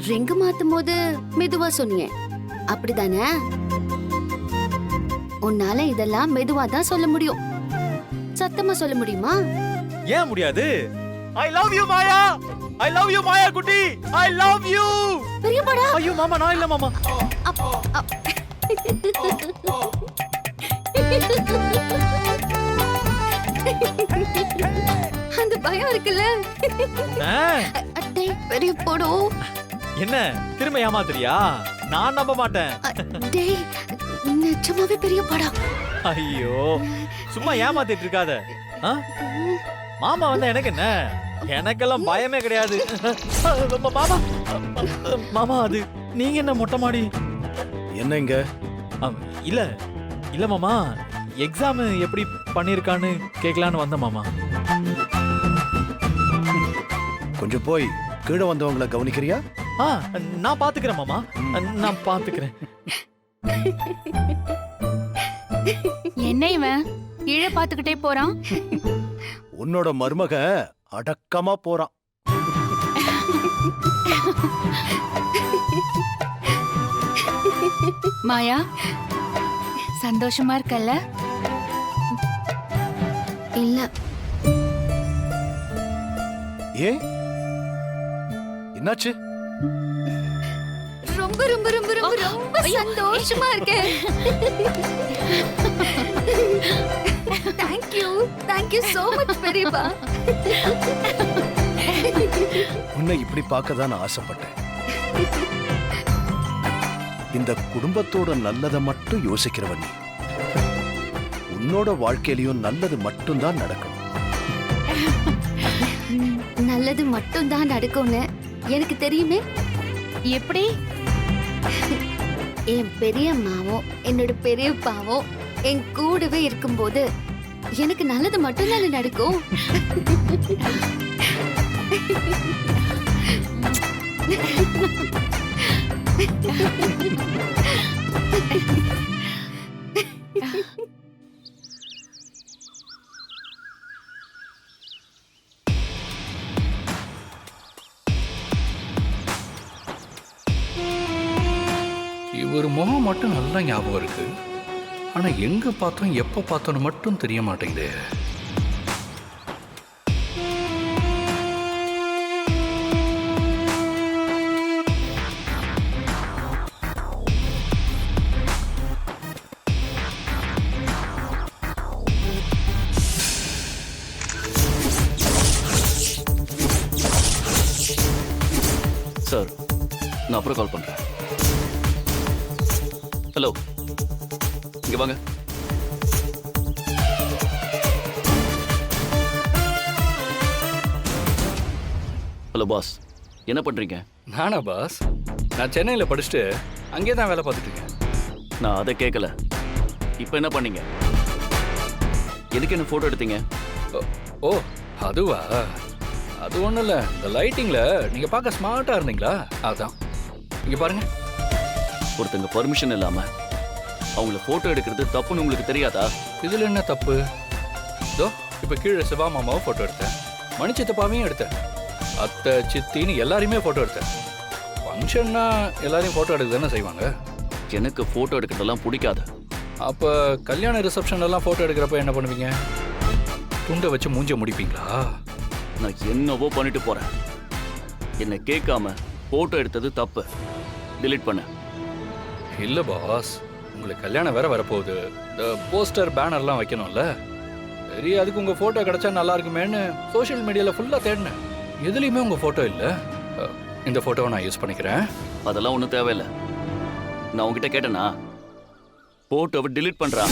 Ring மாத்தும் போது மெதுவா சொன்னீங்க, அப்படிதானே? உன்னால இதெல்லாம் மெதுவா தான் சொல்ல முடியும், சத்தமா சொல்ல முடியுமா? ஏன் முடியாது? I love you Maya, I love you Maya குட்டி, ஐ லவ் யூ. பெரியப்பாடா. ஐயோ மாமா, நான் இல்ல மாமா. அந்த பயம் இருக்குல்ல? அடே பெரிய போடோ. என்ன திரும்ப ஏமாத்துறியா? நான் நம்ப மாட்டேன். டேய் நிஜமாவே பெரிய படம். ஐயோ சும்மா ஏமாத்திட்டு இருக்காத. மாமா வந்தா எனக்கு என்ன? எனக்கெல்லாம் பயமே கிடையாது. மாமா மாமா அது நீங்க என்ன மொட்டை மாடி? என்னங்க? இல்ல இல்ல மாமா, எக்ஸாம் எப்படி பண்ணிருக்கான்னு கேட்கலான்னு வந்த மாமா. கொஞ்சம் போய் கீழே வந்தவங்கள கவனிக்கிறியா? நான் பாத்துக்கிறேன் மாமா, நான் பாத்துக்கிறேன். என்ன இவன் கீழே பாத்துக்கிட்டே போறான்? உன்னோட மருமக அடக்கமா போறான். மாயா சந்தோஷமா இருக்கல்ல? இல்ல. ஏன் என்னாச்சு? ரொம்ப ரொம்ப ரொம்ப ரொம்ப ரொம்ப சந்தோஷமா இருக்கேன். Thank you so much பெரியப்பா. உன்னை இப்படி பார்க்க தான் நான் ஆசைப்பட்டேன். இந்த குடும்பத்தோட நல்லதை மட்டும் யோசிக்கிறவன் நீ. உன்னோட வாழ்க்கையிலயும் நல்லது மட்டும் தான் நடக்கும். நல்லது மட்டும் தான் நடக்கும்னு எனக்கு தெரியுமே. எப்படி? என் பெரியம்மாவும் என்னோட பெரியப்பாவும் என் கூடவே இருக்கும்போது எனக்கு நல்லது மட்டும் தான் நடக்கும். இவர் முகம் மட்டும் நல்லா ஞாபகம் இருக்கு, ஆனா எங்க பார்த்தோம் எப்ப பார்த்தோன்னு மட்டும் தெரிய மாட்டேங்குது. சார், நான் அப்புறம் கால் பண்றேன். ஹலோ, இங்க வாங்க. ஹலோ பாஸ், என்ன பண்றீங்க? நானா பாஸ்? நான் சென்னையில படிச்சுட்டு அங்கே தான் வேலை பார்த்துட்டு இருக்கேன். நான் அதை கேட்கல. இப்போ என்ன பண்ணீங்க? எதுக்கு என்ன போட்டோ எடுத்தீங்க? ஓ அதுவா? அது ஒன்றும் இல்லை, இந்த லைட்டிங்கில் நீங்கள் பார்க்க ஸ்மார்ட்டாக இருந்தீங்களா, அதான். இங்கே பாருங்க. ஒருத்தங்க பர்மிஷன் இல்லாம அவங்கள போட்டோ எடுக்கிறது தப்புன்னு உங்களுக்கு தெரியாதா? இதில் என்ன தப்பு? இதோ இப்போ கீழே சிவா மாமாவை ஃபோட்டோ எடுத்தேன், மணி சித்தப்பாவையும் எடுத்தேன், அத்தை சித்தின்னு எல்லாரையுமே ஃபோட்டோ எடுத்தேன். ஃபங்க்ஷன்னா எல்லாரையும் ஃபோட்டோ எடுக்க தானே செய்வாங்க. எனக்கு போட்டோ எடுக்கிறதெல்லாம் பிடிக்காது. அப்போ கல்யாண ரிசப்ஷன்லாம் ஃபோட்டோ எடுக்கிறப்ப என்ன பண்ணுவீங்க? துண்டை வச்சு மூஞ்ச முடிப்பீங்களா? நான் என்னவோ பண்ணிட்டு போறேன். என்னை கேட்காம போட்டோ எடுத்தது தப்பு. டிலீட் பண்ண. இல்லை பாஸ், உங்களுக்கு கல்யாணம் வேற வரப்போகுது, இந்த போஸ்டர் பேனர்லாம் வைக்கணும்ல. சரி, அதுக்கு உங்கள் ஃபோட்டோ கிடைச்சா நல்லா இருக்குமேன்னு சோஷியல் மீடியாவில் ஃபுல்லாக தேடினேன். எதுலேயுமே உங்கள் ஃபோட்டோ இல்லை. இந்த ஃபோட்டோவை நான் யூஸ் பண்ணிக்கிறேன். அதெல்லாம் ஒன்றும் தேவையில்லை. நான் உங்ககிட்ட கேட்டேனா? போட்டோவை டிலீட் பண்றா.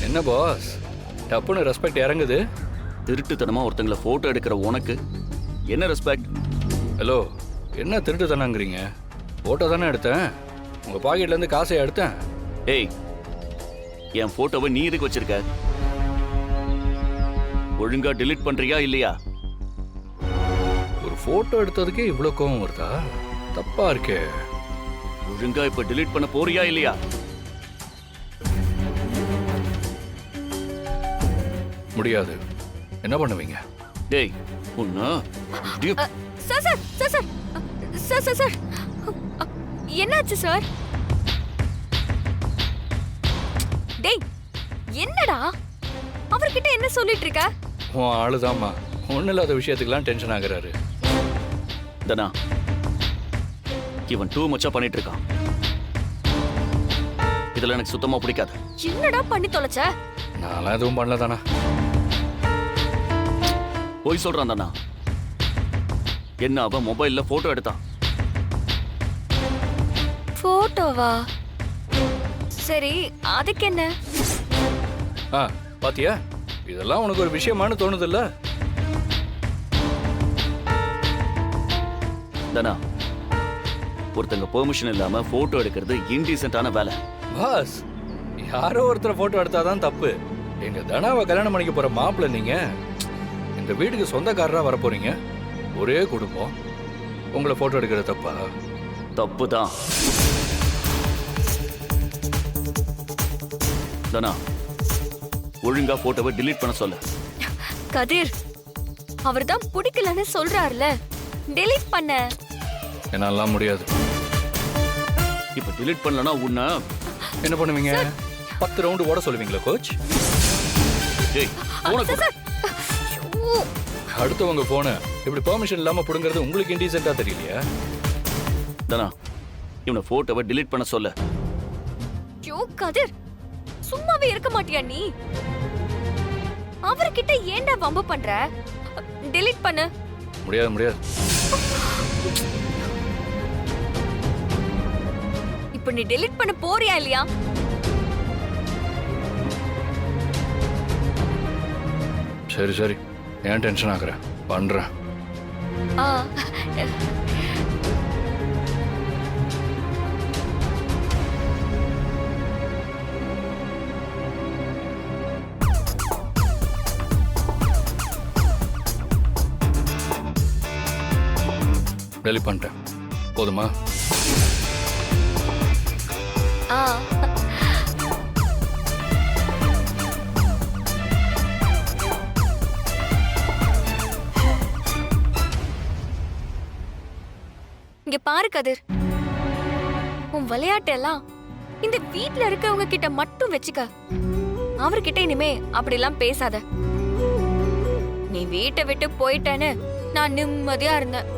என்ன பாஸ், டப்புன்னு ரெஸ்பெக்ட் இறங்குது? திருட்டுத்தனமா ஒருத்தங்களை போட்டோ எடுக்கிற உனக்கு என்ன ரெஸ்பெக்ட்? ஹலோ, என்ன திருட்டுத்தனங்கிறீங்க? ஃபோட்டோ தானே எடுத்தேன், உங்கள் பாக்கெட்லேருந்து காசை எடுத்தேன். ஏய், என் போட்டோவை நீ எதுக்கு வச்சிருக்க? ஒழுங்கா டிலீட் பண்றியா இல்லையா? ஒரு ஃபோட்டோ எடுத்ததுக்கே இவ்வளோ கோவம் வருதா? தப்பா இருக்கே. ஒழுங்கா இப்ப டிலீட் பண்ண போறியா இல்லையா? முடியாது. என்ன பண்ணுவீங்க? டேய், உன்ன sir sir sir sir sir sir sir என்னாச்சு சார்? டேய் என்னடா அவர்கிட்ட என்ன சொல்லிட்டு இருக்க? உன் ஆளுதாம்மா ஒன்றும் இல்லாத விஷயத்துக்கெல்லாம் டென்ஷன் ஆகுறாரு. தனா, இவன் டூ மச்சா பண்ணிட்டு இருக்கான். இதெல்லாம் எனக்கு சுத்தமா பிடிக்காது. என்னடா பண்ணி தொலைச்ச? நான்லாம் எதுவும் பண்ணல தானா. போய் சொல்றான் தானா. என்ன அவன் மொபைல்ல போட்டோ எடுத்தான். போட்டோவா? சரி அதுக்கு என்ன? ஆ பாத்தியா, இதெல்லாம் உனக்கு ஒரு விஷயமானு தோணுதில்ல? தனா, ஒருத்தங்க பெர்மிஷன் இல்லாம போட்டோ எடுக்கிறது இன்டீசென்ட்டான வேலை. பாஸ், யாரோ ஒருத்தர் போட்டோ எடுத்தாதான் தப்பு. எங்க தனாவை கல்யாணம் பண்ணிக்க போற மாப்பிள்ள நீங்க. இந்த வீட்டுக்கு சொந்தக்காரரா வர போறீங்க. ஒரே குடும்பம். உங்களை போட்டோ எடுக்கிற தப்பா? தப்பு தான். தனா, ஒழுங்கா போட்டோவை delete பண்ண சொல்ல. கதிர் அவர்தான் பிடிக்கலன்னு சொல்றாருல, delete பண்ண. என்னாலாம் முடியாது. இப்ப delete பண்ணலனா உன்னை என்ன பண்ணுவீங்க? 10 ரவுண்டு ஓட சொல்லுவீங்களா கோச்? டேய், போன கொடு. ஐயோ, அடுத்தவங்க போன இப்படி பெர்மிஷன் இல்லாம புடுங்கிறது உங்களுக்கு இன்டீசென்ட்டா தெரியலையா? தனா, இவனை போட்டோவை delete பண்ண சொல்ல. ஐயோ கதிர், சும்மாவே இருக்க மாட்டியா நீ? அவர்கிட்ட ஏன்டா வம்பு பண்ற? delete பண்ணு. முடியாது முடியாது. இப்ப நீ delete பண்ண போறியா இல்லையா? சரி சரி, ஏன் டென்ஷன் ஆகுற? பண்றேன். ஆ, டெலிட் பண்ணிட்டேன். போதுமா? ஆ. இங்க பாரு கதிர், உன் விளையாட்டெல்லாம் இந்த வீட்ல இருக்கவங்க கிட்ட மட்டும் வச்சுக்க. அவர்கிட்ட இனிமே அப்படிலாம் பேசாத. நீ வீட்டை விட்டு போயிட்டேன்னு நான் நிம்மதியா இருந்தேன்.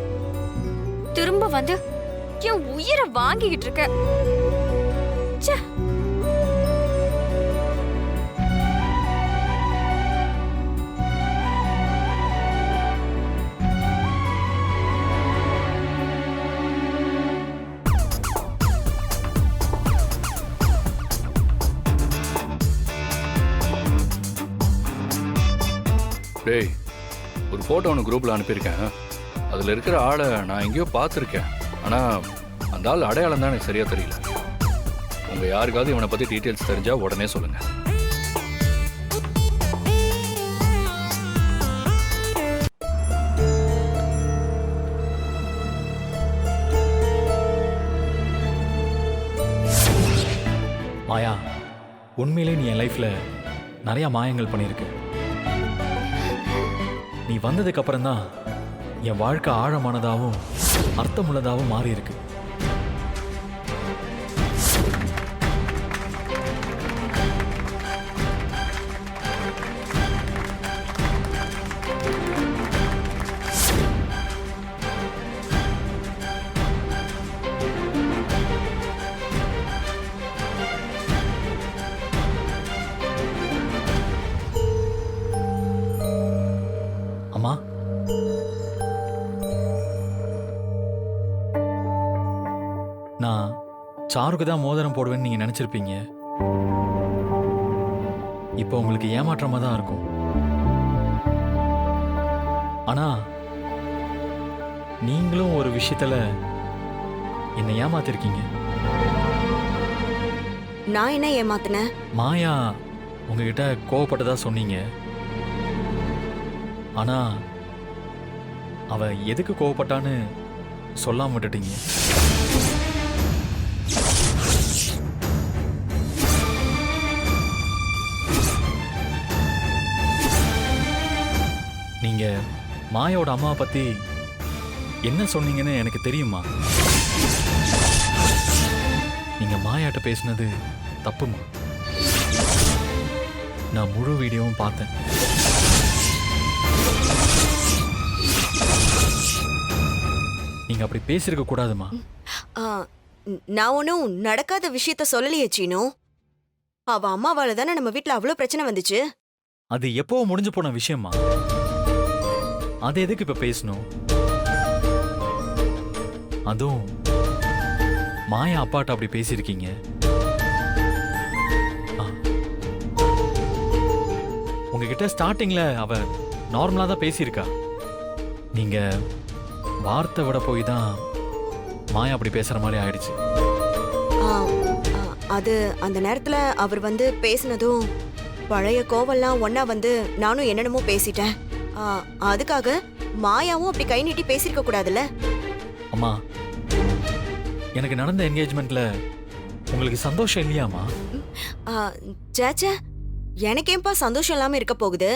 திரும்ப வந்து என் உயிரை வாங்கிக்கிட்டு இருக்க. ச்சே. டேய், ஒரு போட்டோ ஒன்று குரூப்ல அனுப்பியிருக்கேன். அதுல இருக்கிற ஆளை நான் எங்கேயோ பார்த்துருக்கேன். ஆனா அந்த ஆள் அடையாளம் தான் எனக்கு சரியா தெரியல. உங்க யாருக்காவது இவனை பத்தி டீட்டெயில்ஸ் தெரிஞ்சா உடனே சொல்லுங்க. மாயா, உண்மையிலே நீ என் லைஃப்ல நிறைய மாயங்கள் பண்ணியிருக்கு. நீ வந்ததுக்கு அப்புறம் தான் என் வாழ்க்கை ஆழமானதாகவும் அர்த்தமுள்ளதாகவும் மாறி இருக்கு. அம்மா, நான் சாருக்கு தான் மோதிரம் போடுவேன்னு நீங்க நினைச்சிருப்பீங்க. இப்போ உங்களுக்கு ஏமாற்றமா தான் இருக்கும். ஆனா நீங்களும் ஒரு விஷயத்துல என்னை ஏமாத்திருக்கீங்க. நான் என்ன ஏமாத்தினேன்? மாயா உங்ககிட்ட கோவப்பட்டதா சொன்னீங்க. ஆனா அவ எதுக்கு கோவப்பட்டான்னு சொல்லாம விட்டுட்டீங்க. நீங்க மாயோட அம்மாவை பத்தி என்ன சொன்னீங்கன்னு எனக்கு தெரியுமா? நீங்க மாயாட்ட பேசுனது தப்புமா. நான் முழு வீடியோவும் பார்த்தேன். நீங்க அப்படி பேசிருக்க கூடாதுமா. ஆ, நான் ஒன்றும் நடக்காத விஷயத்த சொல்லலையே சீனு. அவ அம்மாவால தானே நம்ம வீட்ல அவ்வளோ பிரச்சனை வந்துச்சு. அது எப்போ முடிஞ்சு போன விஷயமா. அது எதுக்கு இப்ப பேசணும்? அதுவும் மாயா அப்பாட்ட அப்படி பேசியிருக்கீங்க. ஆ. உங்ககிட்ட ஸ்டார்டிங்ல அவ நார்மலா தான் பேசியிருக்கா. நீங்க வார்த்தை விட போய் தான் மாயா அப்படி பேசுற மாதிரி ஆயிடுச்சு. ஆ, ஆ, அது அந்த நேரத்துல அவர் வந்து பேசினதும் பழைய கோவம்லாம் ஒண்ணா வந்து நானும் என்னென்னமோ பேசிட்டேன். ஆ, அதுக்காக மாயாவும் அப்படி கை நீட்டி பேசியிருக்க கூடாதுல்ல. அம்மா, எனக்கு நடந்த என்கேஜ்மெண்ட்ல உங்களுக்கு சந்தோஷம் இல்லையாமா? சேச்சே, எனக்கேம்பா சந்தோஷம் இல்லாம இருக்க போகுது.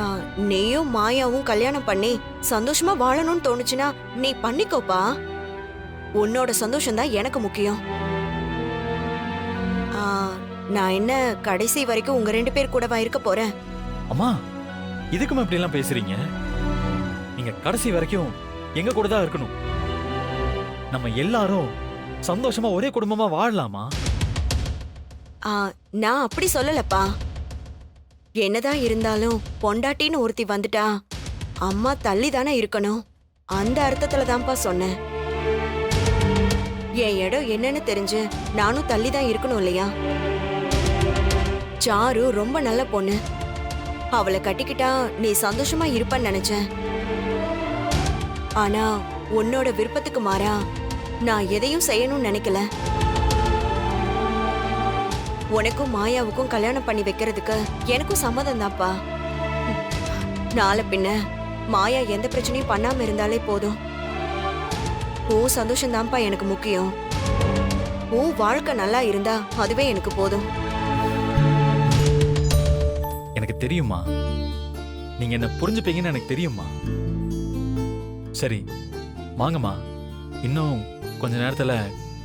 ஆ, நீயும் மாயாவும் கல்யாணம் பண்ணி சந்தோஷமா வாழணும்னு தோணுச்சுன்னா நீ பண்ணிக்கோப்பா. உன்னோட சந்தோஷம் தான் எனக்கு முக்கியம். ஆ, நான் என்ன கடைசி வரைக்கும் உங்க 2 பேர் கூடவா இருக்க போறேன்? அம்மா, இதுக்கும் இப்படி எல்லாம் பேசுறீங்க? நீங்க கடைசி வரைக்கும் எங்க கூட தான் இருக்கணும். நம்ம எல்லாரும் சந்தோஷமா ஒரே குடும்பமா வாழலாமா? ஆ, நான் அப்படி சொல்லலப்பா. என்னதான் இருந்தாலும் பொண்டாட்டின்னு ஒருத்தி வந்துட்டா அம்மா தள்ளி தானே இருக்கணும். அந்த அர்த்தத்துல தான்ப்பா சொன்னேன். என் இடம் என்னன்னு தெரிஞ்சு நானும் தள்ளி தான் இருக்கணும் இல்லையா? சாரு ரொம்ப நல்ல பொண்ணு. அவளை கட்டிக்கிட்டா நீ சந்தோஷமா இருப்பன்னு நினைச்சேன். ஆனா உன்னோட விருப்பத்துக்கு மாறா நான் எதையும் செய்யணும்னு நினைக்கல. உனக்கும் மாயாவுக்கும் கல்யாணம் பண்ணி வைக்கிறதுக்கு எனக்கும் சம்மதம் தான்ப்பா. நாளை பின்ன மாயா எந்த பிரச்சனையும் பண்ணாம இருந்தாலே போதும். உன் சந்தோஷம் தான்ப்பா எனக்கு முக்கியம். உன் வாழ்க்கை நல்லா இருந்தா அதுவே எனக்கு போதும். எனக்கு தெரியுமா, நீங்க என்ன புரிஞ்சுப்பீங்கன்னு எனக்கு தெரியுமா. சரி வாங்கம்மா, இன்னும் கொஞ்ச நேரத்துல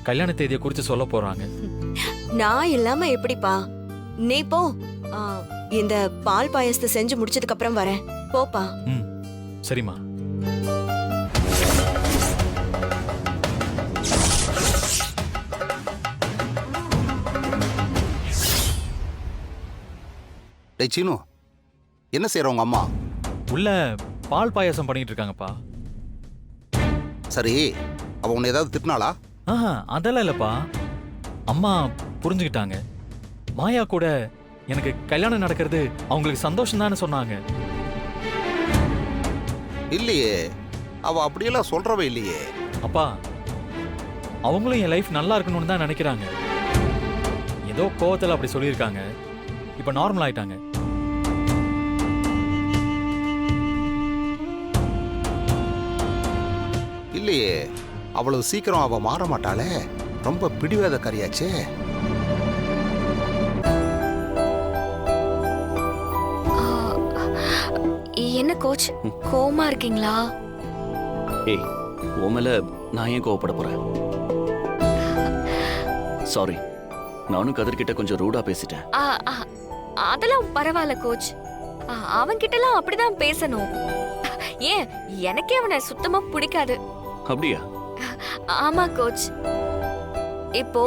கல்யாண தேதியை குறித்து சொல்ல போறாங்க. நான் இல்லாம எப்படிப்பா? நீ போ. ஆ, இந்த பால் பாயசத்தை செஞ்சு முடிச்சதுக்கு அப்புறம் வரேன். போப்பா. ம், சரிம்மா. டேய் சீனு, என்ன செய்யற உங்க அம்மா? உள்ள பால் பாயாசம் பண்ணிட்டு இருக்காங்கப்பா. சரி, அவ உன்னை ஏதாவது திட்டினாளா? ஆஹா, அதெல்லாம் இல்லப்பா. அம்மா புரிஞ்சுக்கிட்டாங்க. மாயா கூட எனக்கு கல்யாணம் நடக்கிறது அவங்களுக்கு சந்தோஷம் தானே சொன்னாங்க. இல்லையே, அவ அப்படியெல்லாம் சொல்றவ இல்லையே. அப்பா, அவங்களும் என் லைஃப் நல்லா இருக்கணும்னு தான் நினைக்கிறாங்க. ஏதோ கோவத்துல அப்படி சொல்லியிருக்காங்க. இப்ப நார்மல் ஆயிட்டாங்க. இல்லையே, அவ்வளவு சீக்கிரம் அவ மாற மாட்டாளே. ரொம்ப பிடிவாதக்காரியாச்சே. என்ன கோச், கோவமா இருக்கீங்களா? ஏய், உன் மேல நான் ஏன் கோவப்பட போறேன்? சாரி, நானும் கதிர்கிட்ட கொஞ்சம் ரூடா பேசிட்டேன். ஆ, ஆ, அதெல்லாம் பரவாயில்ல கோச். அவன்கிட்டலாம் அப்படிதான் பேசணும். ஏன், எனக்கே அவனை சுத்தமா பிடிக்காது. அப்படியா? ஆமா கோச். இப்போ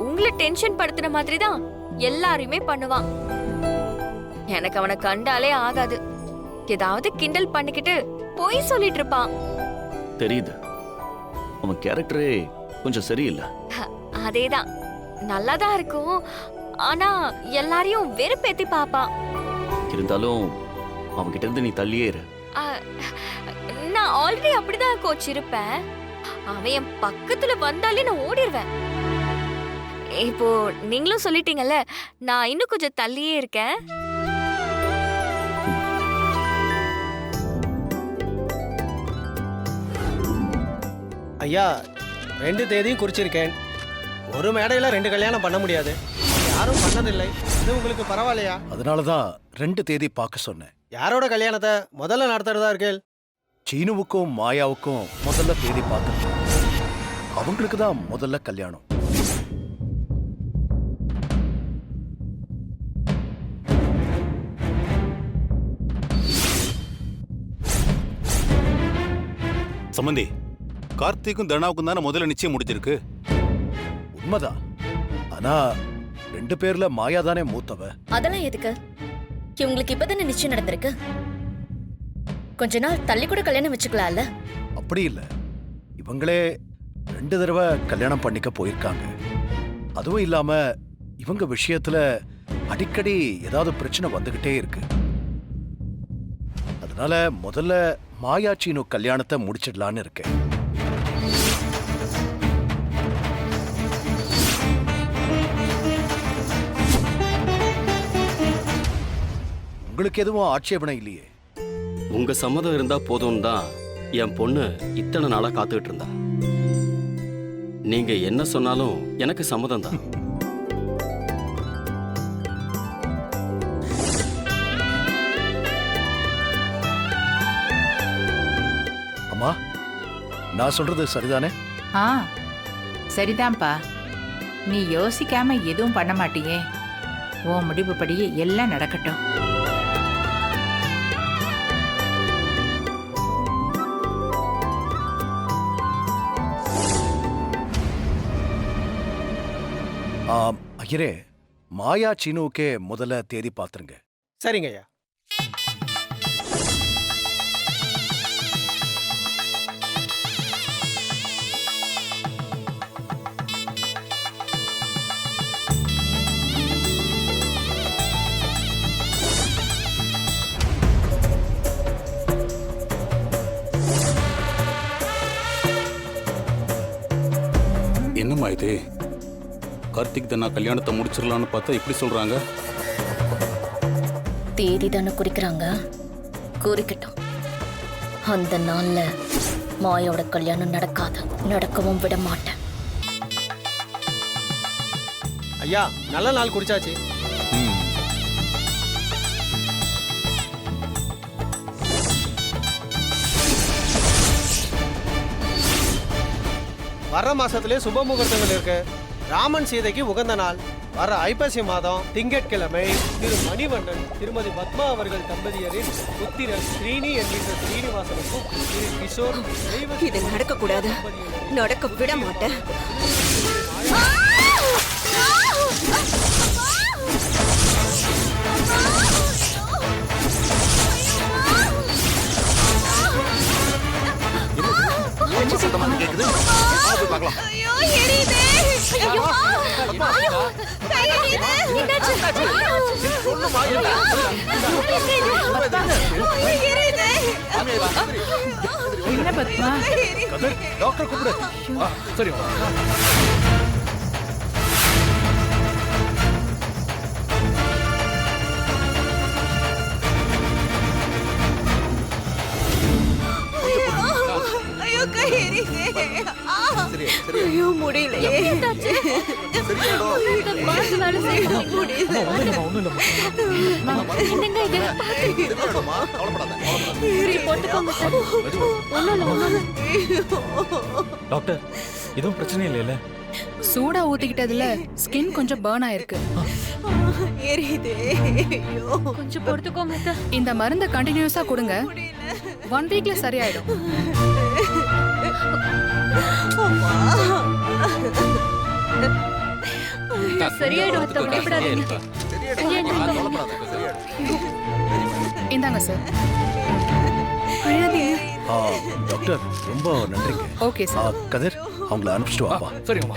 உங்களை டென்ஷன் படுத்துற மாதிரி தான் எல்லாரையுமே பண்ணுவான். எனக்கு அவனை கண்டாலே ஆகாது. ஏதாவது கிண்டல் பண்ணிக்கிட்டு பொய் சொல்லிட்டு இருப்பான். தெரியுது, அவன் கேரக்டரே கொஞ்சம் சரியில்லை. அதேதான், நல்லாதான் இருக்கும். ஆனா எல்லாரையும் வெறுப்பேத்தி பாப்பான். இருந்தாலும் அவன்கிட்ட இருந்து நீ தள்ளியே இரு. ஆ, நான் ஆல்ரெடி அப்படிதான் கோச் இருப்பேன். அவன் என் பக்கத்துல வந்தாலே நான் ஓடிடுவேன். இப்போ நீங்களும் சொல்லிட்டீங்கல்ல, நான் இன்னும் கொஞ்சம் தள்ளியே இருக்கேன். ஐயா, 2 தேதியும் குறிச்சிருக்கேன். ஒரு மேடையில் 2 கல்யாணம் பண்ண முடியாது. யாரும் பண்ணதில்லை. இது உங்களுக்கு பரவாயில்லையா? அதனாலதான் 2 தேதி பார்க்க சொன்னேன். யாரோட கல்யாணத்தை முதல்ல நடத்துறதா இருக்கேள்? சீனுவுக்கும் மாயாவுக்கும் முதல்ல தேதி பார்த்துட்டேன். அவங்களுக்கு தான் முதல்ல கல்யாணம். சம்பந்தி, கார்த்திக்கும் தர்ணாவுக்கும் தானே முதல்ல நிச்சயம் முடிஞ்சிருக்கு. உண்மைதான். ஆனா 2 பேர்ல மாயா தானே மூத்தவ. அதெல்லாம் எதுக்கு? இவங்களுக்கு இப்பதானே நிச்சயம் நடந்திருக்கு. கொஞ்ச நாள் தள்ளி கூட கல்யாணம் வச்சுக்கலாம்ல. அப்படி இல்ல, இவங்களே 2 தடவை கல்யாணம் பண்ணிக்க போயிருக்காங்க. அதுவும் இல்லாம இவங்க விஷயத்துல அடிக்கடி ஏதாவது பிரச்சனை வந்துகிட்டே இருக்கு. அதனால முதல்ல மாயா சீனு கல்யாணத்தை முடிச்சிடலான்னு இருக்கேன். உங்களுக்கு எதுவும் ஆட்சேபனை இல்லையே? உங்க சம்மதம் இருந்தா போதும் தான் என் பொண்ணு இத்தனை நாளா காத்துக்கிட்டு இருந்தா. நீங்க என்ன சொன்னாலும் எனக்கு சம்மதம் தான். அம்மா, நான் சொல்றது சரிதானே? ஆ, சரிதான்ப்பா. நீ யோசிக்காம எதுவும் பண்ண மாட்டியே. உன் முடிவுப்படி எல்லாம் நடக்கட்டும். ஐயரே, மாயா சீனுவுக்கே முதல்ல தேதி பார்த்துருங்க. சரிங்க ஐயா. என்னம்மா இது? கார்த்திக் தன்னா கல்யாணத்தை முடிச்சிடலான்னு பார்த்தா இப்படி சொல்றாங்க. தேதி தானே குறிக்கிறாங்க, குறிக்கட்டும். அந்த நாள்ல மாயோட கல்யாணம் நடக்காது, நடக்கவும் விட மாட்டேன். ஐயா, நல்ல நாள் குறிச்சாச்சு. வர மாசத்திலே சுப முகூர்த்தங்கள் இருக்கு. ராமன் சீதைக்கு உகந்த நாள் வர ஐப்பசி மாதம் திங்கட்கிழமை திரு மணிவண்ணன் திருமதி பத்மா அவர்கள் தம்பதியரின் புத்திரன் ஸ்ரீனி என்கின்ற ஸ்ரீனிவாசனுக்கும் திரு கிஷோர் இது நடக்க கூடாது, நடக்க விட மாட்டேன். ஐயோ, எரியுதே. ஐயோ, ஐயோ, கை எரியுதே. என்னாச்சு? எரியுதே. என்ன பத்மா? டாக்டர் கூப்பிடு. சரி. ஐயோ, கை எரியுதே. ஐயோ, முடியலையே. டாக்டர், எதுவும் பிரச்சனை இல்லைல்ல? சூடா ஊத்திக்கிட்டதுல ஸ்கின் கொஞ்சம் பர்ன் ஆயிருக்கு. எரியுதே. ஐயோ, கொஞ்சம் பொறுத்துக்கோங்க. இந்த மருந்தை கண்டினியூஸா கொடுங்க. 1 வீக்ல சரியாயிடும். சரியாயிடும். பயப்படாதீங்க. இந்தாங்க சார். டாக்டர், ரொம்ப நன்றிங்க. Okay sir. கதிர், அவங்கள அனுப்பிச்சிட்டு வாப்பா. சரிங்கம்மா.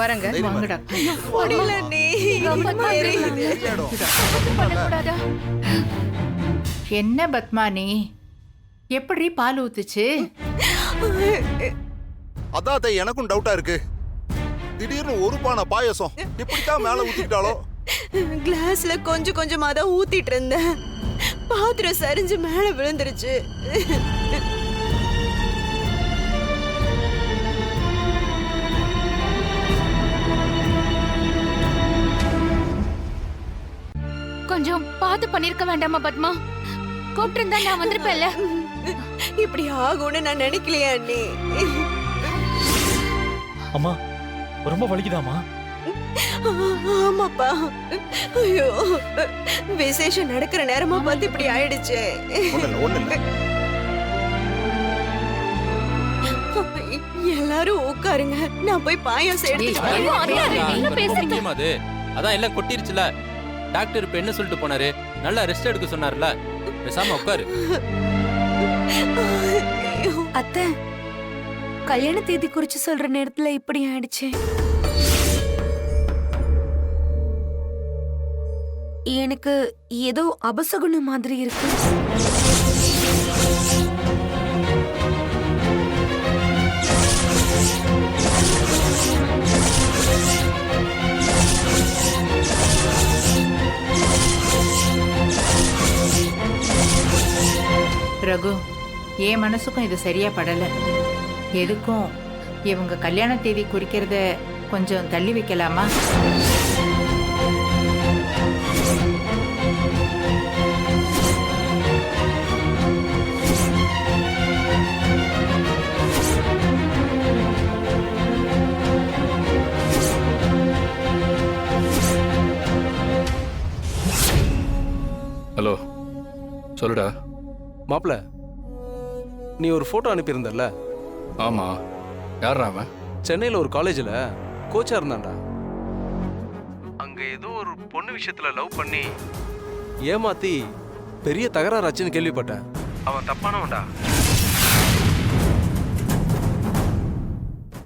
வரங்க, வாங்கடா. என்ன பத்மா நீ? எப்படி பால் ஊத்துச்சு? அதான் எனக்கும் டவுட்டா இருக்கு. திடீர்னு ஒரு பானை பாயசம் இப்படித்தான் மேல ஊத்திட்டாலோ? கிளாஸ்ல கொஞ்சம் கொஞ்சமா தான் ஊத்திட்டு இருந்தேன். பாத்திரம் சரிஞ்சு மேல விழுந்துருச்சு. கொஞ்சம் பார்த்து பண்ணிருக்க வேண்டாமா பத்மா? கூப்பிட்டு இருந்தா நான் வந்திருப்பேன்ல. இப்படி ஆகும்னு நான் நினைக்கலையா அண்ணி. அம்மா ரொம்ப வலிக்குதாம்மா? ஆமாப்பா. ஐயோ, விசேஷம் நடக்கிற நேரமா பார்த்து இப்படி ஆயிடுச்சு. எல்லாரும் உட்காருங்க, நான் போய் பாயாசம் எடுத்து. அது அதான் எல்லாம் கொட்டிருச்சுல. டாக்டர் இப்ப என்ன சொல்லிட்டு போனாரு? நல்லா ரெஸ்ட் எடுக்க சொன்னார்ல. பேசாம உட்காரு. அத்தை, கல்யாண தேதி குறிச்சு சொல்ற நேரத்துல இப்படி ஆயிடுச்சு. எனக்கு ஏதோ அபசகுணம் மாதிரி இருக்கு. ரகு, என் மனசுக்கும் இது சரியா படல. எதுக்கும் இவங்க கல்யாண தேதி குறிக்கிறத கொஞ்சம் தள்ளி வைக்கலாமா? ஹலோ, சொல்லுடா. மாப்பிள, நீ ஒரு போட்டோ அனுப்பியிருந்தல்ல? ஆமா, யாரா அவன்? சென்னையில் ஒரு காலேஜில் கோச்சா இருந்தான்டா. அங்க ஏதோ ஒரு பொண்ணு விஷயத்துல லவ் பண்ணி ஏமாத்தி பெரிய தகராறாச்சுன்னு கேள்விப்பட்டேன். அவன் தப்பானவன்டா.